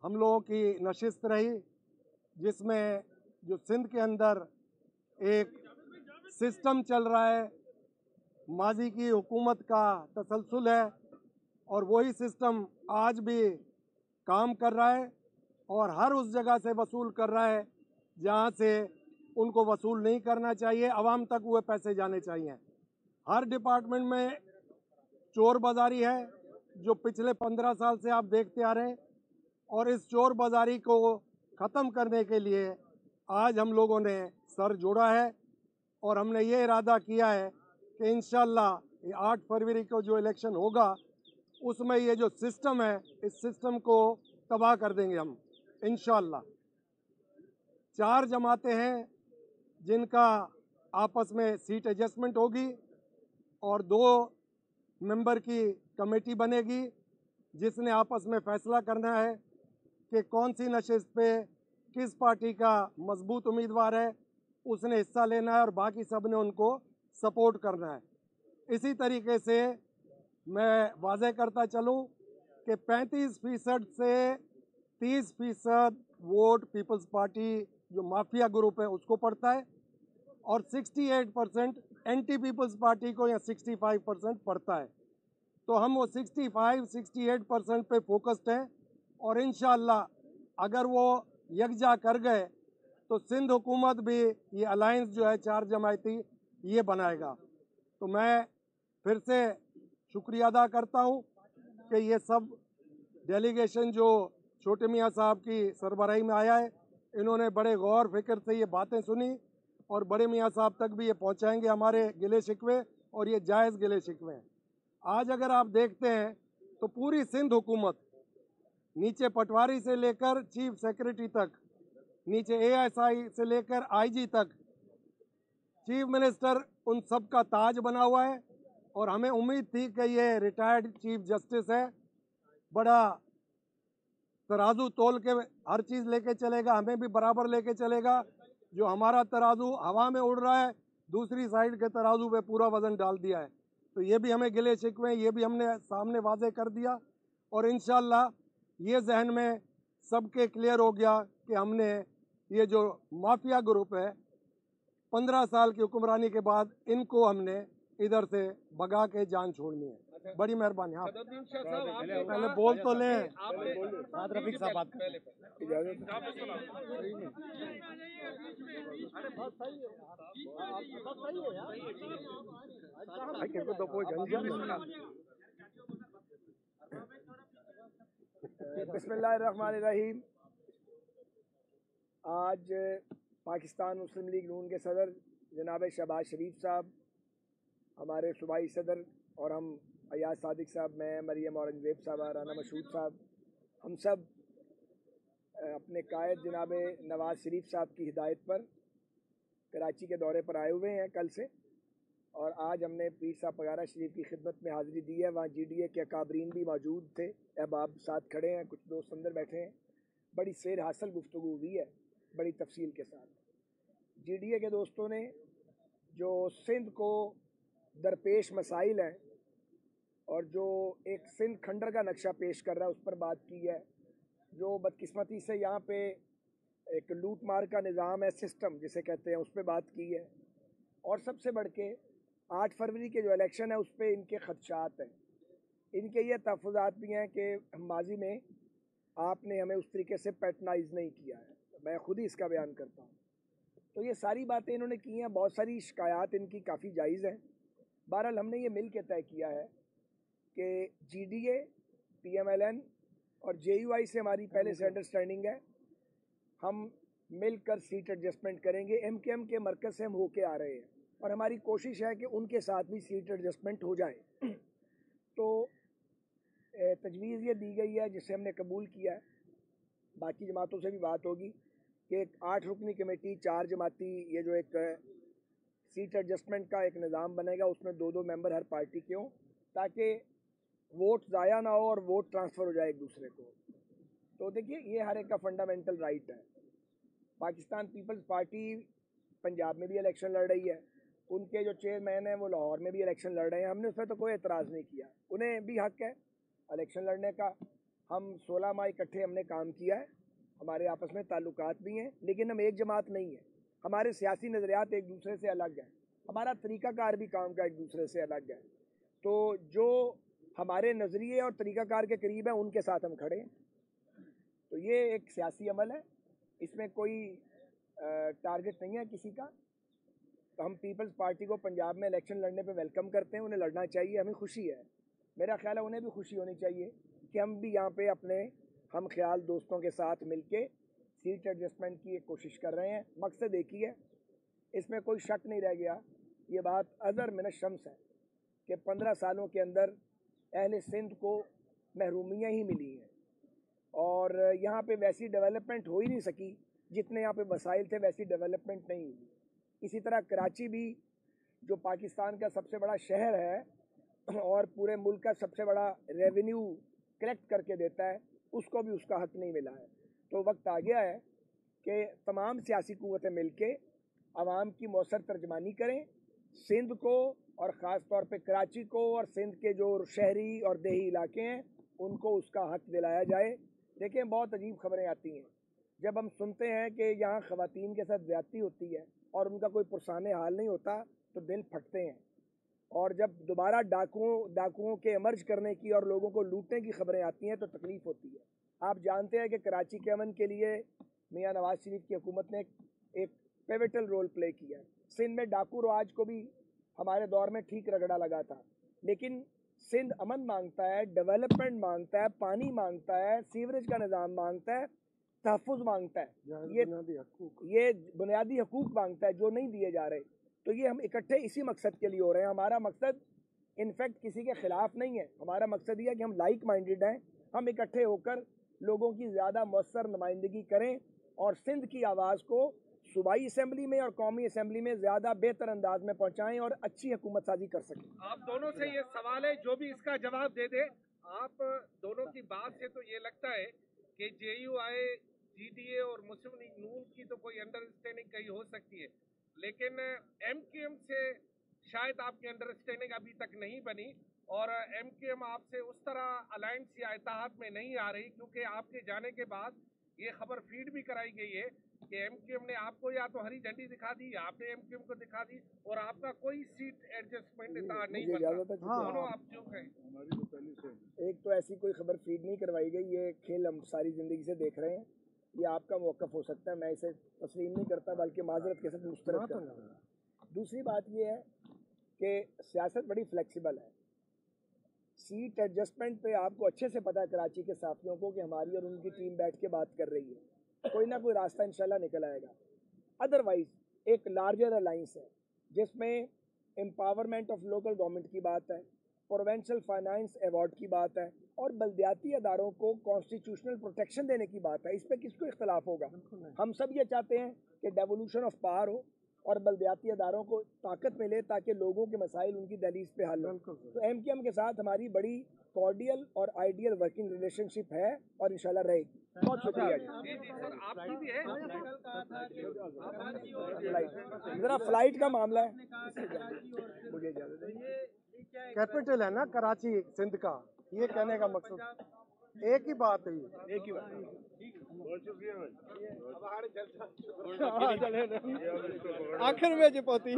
हम लोगों की नशिस्त रही, जिसमें जो सिंध के अंदर एक सिस्टम चल रहा है, माजी की हुकूमत का तसलसल है और वही सिस्टम आज भी काम कर रहा है और हर उस जगह से वसूल कर रहा है जहां से उनको वसूल नहीं करना चाहिए, आवाम तक वो पैसे जाने चाहिए। हर डिपार्टमेंट में चोर बाजारी है जो पिछले 15 साल से आप देखते आ रहे हैं और इस चोर बाजारी को ख़त्म करने के लिए आज हम लोगों ने सर जोड़ा है और हमने ये इरादा किया है कि इंशाल्लाह ये 8 फरवरी को जो इलेक्शन होगा उसमें ये जो सिस्टम है इस सिस्टम को तबाह कर देंगे हम इंशाल्लाह। 4 जमातें हैं जिनका आपस में सीट एडजस्टमेंट होगी और 2 मेंबर की कमेटी बनेगी जिसने आपस में फैसला करना है कि कौन सी नशिस्त पे किस पार्टी का मजबूत उम्मीदवार है उसने हिस्सा लेना है और बाकी सब ने उनको सपोर्ट करना है। इसी तरीके से मैं वाज़ेह करता चलूं कि 35% से 30% वोट पीपल्स पार्टी जो माफिया ग्रुप है उसको पड़ता है और 68% एंटी पीपल्स पार्टी को या 65% पड़ता है। तो हम वो 65-68% पे फोकस्ड हैं और इंशाअल्लाह अगर वो यकजा कर गए तो सिंध हुकूमत भी ये अलायंस जो है 4 जमायती ये बनाएगा। तो मैं फिर से शुक्रिया अदा करता हूँ कि ये सब डेलीगेशन जो छोटे मियाँ साहब की सरबराही में आया है, इन्होंने बड़े गौर फिक्र से ये बातें सुनी और बड़े मियाँ साहब तक भी ये पहुँचाएंगे हमारे गिले शिकवे और ये जायज़ गिले शिकवे हैं। आज अगर आप देखते हैं तो पूरी सिंध हुकूमत नीचे पटवारी से लेकर चीफ सेक्रेटरी तक, नीचे एएसआई से लेकर आईजी तक, चीफ मिनिस्टर उन सब का ताज बना हुआ है और हमें उम्मीद थी कि ये रिटायर्ड चीफ जस्टिस है, बड़ा तराजू तोल के हर चीज़ लेके चलेगा, हमें भी बराबर लेके चलेगा। जो हमारा तराजू हवा में उड़ रहा है दूसरी साइड के तराजू पे पूरा वज़न डाल दिया है। तो ये भी हमें गिले शिकवे ये भी हमने सामने वाजे कर दिया और इंशाल्लाह ये जहन में सबके क्लियर हो गया कि हमने ये जो माफिया ग्रुप है 15 साल की हुक्मरानी के बाद इनको हमने इधर से भगा के जान छोड़नी है। बड़ी मेहरबानी। हाँ पहले बोल तो लें। रफीक साहब बात बिस्मिल्लाहिर्रहमानिर्रहीम। आज पाकिस्तान मुस्लिम लीग नून के सदर जनाब शहबाज शरीफ साहब, हमारे सूबाई सदर और हम अयाज सादिक साहब, मैं मरियम औरंगजेब साहब, राना मशहूद साहब, हम सब अपने कायद जनाब नवाज शरीफ साहब की हिदायत पर कराची के दौरे पर आए हुए हैं कल से और आज हमने पीर साहब पगारा शरीफ की खिदमत में हाज़िरी दी है। वहाँ GDA के अकाबरीन भी मौजूद थे, अहबाब साथ खड़े हैं, कुछ दोस्त अंदर बैठे हैं। बड़ी सैर हासिल गुफ्तगू हुई है बड़ी तफसील के साथ। GDA के दोस्तों ने जो सिंध को दरपेश मसाइल हैं और जो एक सिंध खंडर का नक्शा पेश कर रहा है उस पर बात की है। जो बदकिस्मती से यहाँ पे एक लूट मार का निज़ाम है, सिस्टम जिसे कहते हैं, उस पर बात की है और सबसे बढ़ के 8 फरवरी के जो इलेक्शन है उस पर इनके खदशात हैं। इनके ये तहफ़्फ़ुज़ात भी हैं कि माजी में आपने हमें उस तरीके से पैटर्नाइज़ नहीं किया है। मैं ख़ुद ही इसका बयान करता हूँ। तो ये सारी बातें इन्होंने की हैं, बहुत सारी शिकायत इनकी काफ़ी जायज़ हैं। बहरहाल हमने ये मिल के तय किया है कि GDA, PMLN और JUI से हमारी पहले से अंडरस्टैंडिंग है, हम मिलकर सीट एडजस्टमेंट करेंगे। MKM के मरकज़ से हम होके आ रहे हैं और हमारी कोशिश है कि उनके साथ भी सीट एडजस्टमेंट हो जाए। तो तजवीज़ ये दी गई है जिसे हमने कबूल किया है। बाकी जमातों से भी बात होगी कि एक 8 रुकनी कमेटी 4 जमाती ये जो एक सीट एडजस्टमेंट का एक निज़ाम बनेगा उसमें 2-2 मेंबर हर पार्टी के हों ताकि वोट ज़ाया ना हो और वोट ट्रांसफ़र हो जाए एक दूसरे को। तो देखिए ये हर एक का फंडामेंटल राइट है। पाकिस्तान पीपल्स पार्टी पंजाब में भी इलेक्शन लड़ रही है, उनके जो चेयरमैन हैं वो लाहौर में भी इलेक्शन लड़ रहे हैं। हमने उस पर तो कोई एतराज़ नहीं किया, उन्हें भी हक़ है इलेक्शन लड़ने का। हम 16 माह इकट्ठे हमने काम किया है, हमारे आपस में ताल्लुकात भी हैं, लेकिन हम एक जमात नहीं है। हमारे सियासी नज़रियात एक दूसरे से अलग है, हमारा तरीक़ाकार भी काम का एक दूसरे से अलग है। तो जो हमारे नज़रिए और तरीक़ाकार के करीब है उनके साथ हम खड़े हैं। तो ये एक सियासी अमल है, इसमें कोई टारगेट नहीं है किसी का। तो हम पीपल्स पार्टी को पंजाब में इलेक्शन लड़ने पे वेलकम करते हैं, उन्हें लड़ना चाहिए, हमें खुशी है। मेरा ख्याल है उन्हें भी खुशी होनी चाहिए कि हम भी यहाँ पे अपने हम ख्याल दोस्तों के साथ मिलके सीट एडजस्टमेंट की एक कोशिश कर रहे हैं। मकसद एक ही है, इसमें कोई शक नहीं रह गया। ये बात अज़र मिन शम्स है कि 15 सालों के अंदर अहले सिंध को महरूमियाँ ही मिली हैं और यहाँ पे वैसी डेवलपमेंट हो ही नहीं सकी जितने यहाँ पे वसाइल थे, वैसी डेवलपमेंट नहीं हुई। इसी तरह कराची भी जो पाकिस्तान का सबसे बड़ा शहर है और पूरे मुल्क का सबसे बड़ा रेवेन्यू कलेक्ट करके देता है, उसको भी उसका हक नहीं मिला है। तो वक्त आ गया है कि तमाम सियासी क़ुव्वतें मिलके आवाम की मौसर तर्जमानी करें, सिंध को और ख़ास तौर पे कराची को और सिंध के जो शहरी और देही इलाके हैं उनको उसका हक दिलाया जाए। देखें, बहुत अजीब खबरें आती हैं जब हम सुनते हैं कि यहाँ ख़वातीन के साथ ज़्यादती होती है और उनका कोई पुरसाने हाल नहीं होता तो दिल फटते हैं। और जब दोबारा डाकुओं के इमर्ज करने की और लोगों को लूटने की खबरें आती हैं तो तकलीफ़ होती है। आप जानते हैं कि कराची के अमन के लिए मियाँ नवाज शरीफ की हुकूमत ने एक पिवटल रोल प्ले किया है। सिंध में डाकू राज को भी हमारे दौर में ठीक रगड़ा लगा था, लेकिन सिंध अमन मांगता है, डेवलपमेंट मांगता है, पानी मांगता है, सीवरेज का निज़ाम मांगता है, तहफ़्फ़ुज़ मांगता है, ये बुनियादी हकूक़ मांगता है जो नहीं दिए जा रहे। तो ये हम इकट्ठे इसी मकसद के लिए हो रहे हैं। हमारा मकसद इनफैक्ट किसी के ख़िलाफ़ नहीं है, हमारा मकसद ये है कि हम लाइक माइंडेड हैं, हम इकट्ठे होकर लोगों की ज़्यादा मौसर नुमाइंदगी करें और सिंध की आवाज़ को सूबाई असम्बली में और कौमी असम्बली में ज़्यादा बेहतर अंदाज में पहुँचाएँ और अच्छी हुकूमत साजी कर सकें। आप दोनों से ये सवाल है, जो भी इसका जवाब दे दे। आप दोनों की बात से तो ये लगता है कि JUI, GDA और मुस्लिम लीग नून की तो कोई अंडरस्टैंडिंग कहीं हो सकती है, लेकिन MQM से शायद आपकी अंडरस्टैंडिंग अभी तक नहीं बनी और MQM आपसे उस तरह अलायंस या इत्तेहाद में नहीं आ रही, क्योंकि आपके जाने के बाद ये खबर फीड भी कराई गई है कि MQM ने आपको या तो हरी झंडी दिखा दी या आपने MQM को दिखा दी और आपका कोई सीट एडजस्टमेंट नहीं बना। दोनों आप जो कहें। एक तो ऐसी कोई खबर फीड नहीं करवाई गई, ये खेल हम सारी ज़िंदगी से देख रहे हैं। ये आपका मौक़िफ़ हो सकता है, मैं इसे तस्लीम नहीं करता बल्कि माजरत के साथ मुस्तरद करता हूँ। दूसरी बात ये है कि सियासत बड़ी फ्लेक्सिबल है। सीट एडजस्टमेंट पे आपको अच्छे से पता है कराची के साथियों को कि हमारी और उनकी टीम बैठ के बात कर रही है, कोई ना कोई रास्ता इंशाल्लाह निकल आएगा। अदरवाइज़ एक लार्जर अलाइंस है जिसमें एम्पावरमेंट ऑफ लोकल गवर्नमेंट की बात है, प्रोवेंशल फाइनेंस अवार्ड की बात है और बल्दियाती अदारों को कॉन्स्टिट्यूशनल प्रोटेक्शन देने की बात है। इस पर किसको इख्तलाफ होगा? हम सब ये चाहते हैं कि डेवोल्यूशन ऑफ पावर हो और बल्दियाती अदारों को ताकत मिले ताकि लोगों के मसाइल उनकी दहलीज पे हल हो। तो MQM के साथ हमारी बड़ी कॉर्डियल और आइडियल वर्किंग रिलेशनशिप है और इंशाल्लाह रहेगी। बहुत शुक्रिया जी। जरा फ्लाइट का मामला है, मुझे इजाज़त है। कैपिटल है ना कराची सिंध का, ये कहने का मकसद एक ही बात है, एक ही बात। आखिर में जी पहुंची।